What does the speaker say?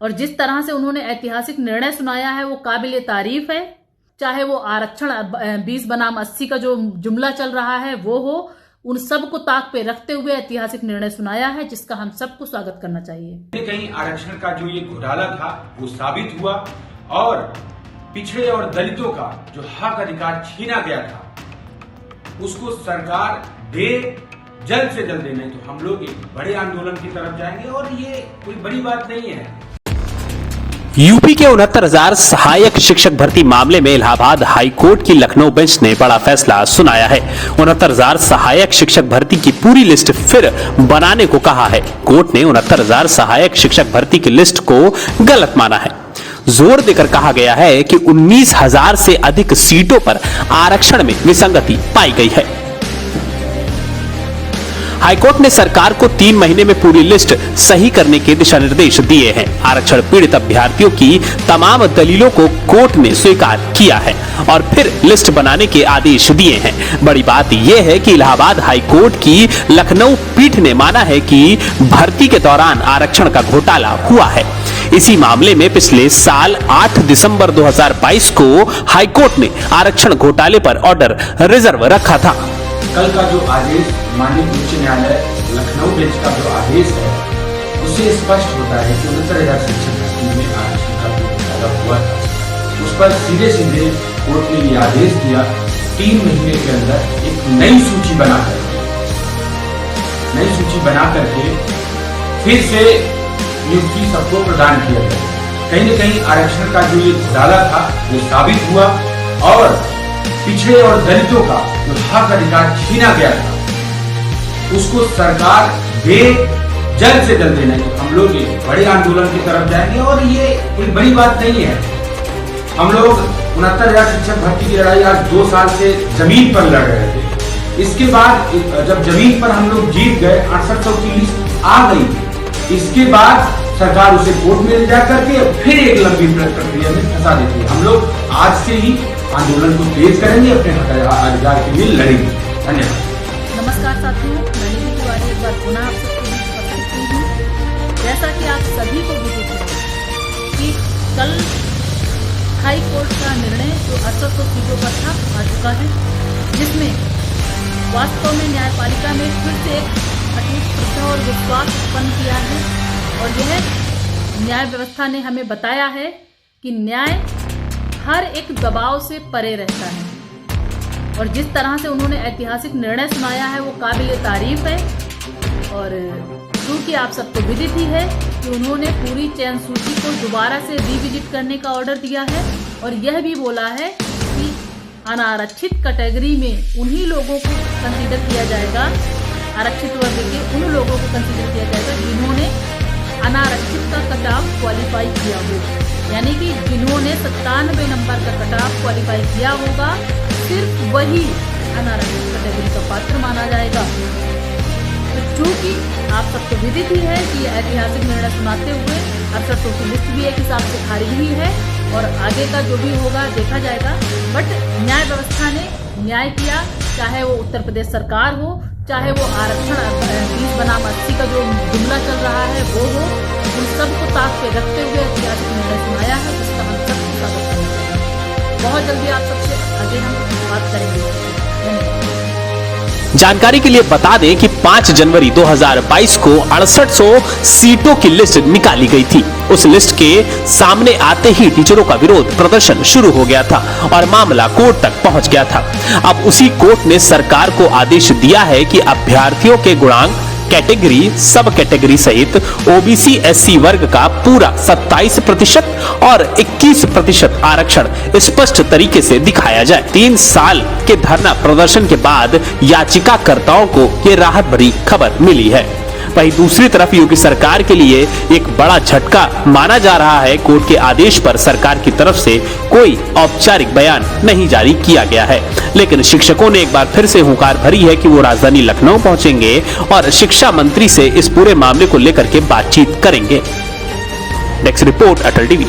और जिस तरह से उन्होंने ऐतिहासिक निर्णय सुनाया है वो काबिले तारीफ है। चाहे वो आरक्षण 20 बनाम 80 का जो जुमला चल रहा है वो हो, उन सबको ताक पे रखते हुए ऐतिहासिक निर्णय सुनाया है, जिसका हम सबको स्वागत करना चाहिए। कहीं आरक्षण का जो ये घोटाला था वो साबित हुआ और पिछड़े और दलितों का जो हक अधिकार छीना गया था उसको सरकार दे, जल्द से जल्द नहीं तो हम लोग एक बड़े आंदोलन की तरफ जाएंगे और ये कोई बड़ी बात नहीं है। यूपी के 69,000 सहायक शिक्षक भर्ती मामले में इलाहाबाद हाईकोर्ट की लखनऊ बेंच ने बड़ा फैसला सुनाया है। 69,000 सहायक शिक्षक भर्ती की पूरी लिस्ट फिर बनाने को कहा है। कोर्ट ने 69,000 सहायक शिक्षक भर्ती की लिस्ट को गलत माना है। जोर देकर कहा गया है कि 19,000 से अधिक सीटों पर आरक्षण में विसंगति पाई गई है। हाईकोर्ट ने सरकार को 3 महीने में पूरी लिस्ट सही करने के दिशा निर्देश दिए हैं। आरक्षण पीड़ित अभ्यर्थियों की तमाम दलीलों को कोर्ट ने स्वीकार किया है और फिर लिस्ट बनाने के आदेश दिए हैं। बड़ी बात यह है कि इलाहाबाद हाईकोर्ट की लखनऊ पीठ ने माना है कि भर्ती के दौरान आरक्षण का घोटाला हुआ है। इसी मामले में पिछले साल 8 दिसंबर 2022 को हाईकोर्ट ने आरक्षण घोटाले पर ऑर्डर रिजर्व रखा था। कल का जो आदेश माननीय उच्च न्यायालय लखनऊ बेंच का जो आदेश है उससे स्पष्ट होता है कि 69,000 शिक्षक भर्ती में आरक्षण का जो घोटाला हुआ था उस पर सीधे सीधे कोर्ट ने ये आदेश दिया 3 महीने के अंदर एक नई सूची बना करके फिर से नियुक्ति सबको प्रदान किया गया। कहीं न कहीं आरक्षण का जो ये घोटाला था वो साबित हुआ और पिछड़े और दलितों का जो हक अधिकार छीना गया था उसको सरकार दे, जल्द से जल्द नहीं तो हम लोग एक बड़े आंदोलन की तरफ जाएंगे और ये कोई बड़ी बात नहीं है। हम लोग 69,000 शिक्षक भर्ती की लड़ाई आज 2 साल से जमीन पर लड़ रहे थे। इसके बाद जब जमीन पर हम लोग जीत गए, 6800 की लिस्ट आ गई, इसके बाद सरकार उसे कोर्ट में ले जा करके फिर एक लंबी प्रक्रिया में फंसा देती है। हम लोग आज से ही आंदोलन को तेज करेंगे, अपने अधिकार के लिए लड़ेंगे। धन्यवाद। नमस्कार साथियों, मैं निधि तिवारी एक बार पुनः आप सबको उपस्थित हूँ। जैसा कि आप सभी को विदित है कि कल हाई कोर्ट का निर्णय जो 6800 सीटों पर था आ चुका है, जिसमें वास्तव में न्यायपालिका में फिर से एक अटूट श्रद्धा और विश्वास उत्पन्न किया है और यह न्याय व्यवस्था ने हमें बताया है कि न्याय हर एक दबाव से परे रहता है और जिस तरह से उन्होंने ऐतिहासिक निर्णय सुनाया है वो काबिले तारीफ है। और क्योंकि आप सबको विदित ही है कि उन्होंने पूरी चयन सूची को दोबारा से रिविजिट करने का ऑर्डर दिया है और यह भी बोला है कि अनारक्षित कैटेगरी में उन्हीं लोगों को कंसीडर किया जाएगा, आरक्षित वर्ग के उन लोगों को कंसीडर किया जाएगा जिन्होंने अनारक्षित का कट ऑफ क्वालिफाई किया हो, यानी कि जिन्होंने 97 नंबर का कट ऑफ क्वालिफाई किया होगा सिर्फ वही अनारक्षित कैटेगरी का पात्र माना जाएगा। तो चूंकि आप सबको विदित ही है कि ऐतिहासिक निर्णय सुनाते हुए 6800 की लिस्ट भी एक हिसाब से खारिज ही है और आगे का जो भी होगा देखा जाएगा। बट न्याय व्यवस्था ने न्याय किया, चाहे वो उत्तर प्रदेश सरकार हो, चाहे वो आरक्षण 20 बनाम 80 का जो जुमला चल रहा है वो हो, उन सबको ताक पे रखते हुए ऐतिहासिक निर्णय सुनाया है, जिसका हम सबको स्वागत करना चाहिए। बहुत जल्दी आप सबसे आगे हम बात करेंगे। जानकारी के लिए बता दें कि 5 जनवरी 2022 को 6800 सीटों की लिस्ट निकाली गई थी। उस लिस्ट के सामने आते ही टीचरों का विरोध प्रदर्शन शुरू हो गया था और मामला कोर्ट तक पहुंच गया था। अब उसी कोर्ट ने सरकार को आदेश दिया है कि अभ्यर्थियों के गुणांक, कैटेगरी, सब कैटेगरी सहित ओबीसी एससी वर्ग का पूरा 27% और 21% आरक्षण स्पष्ट तरीके से दिखाया जाए। 3 साल के धरना प्रदर्शन के बाद याचिकाकर्ताओं को ये राहत भरी खबर मिली है। वहीं दूसरी तरफ योगी सरकार के लिए एक बड़ा झटका माना जा रहा है। कोर्ट के आदेश पर सरकार की तरफ से कोई औपचारिक बयान नहीं जारी किया गया है, लेकिन शिक्षकों ने एक बार फिर से हुंकार भरी है कि वो राजधानी लखनऊ पहुंचेंगे और शिक्षा मंत्री से इस पूरे मामले को लेकर के बातचीत करेंगे। डेस्क रिपोर्ट, अटल टीवी।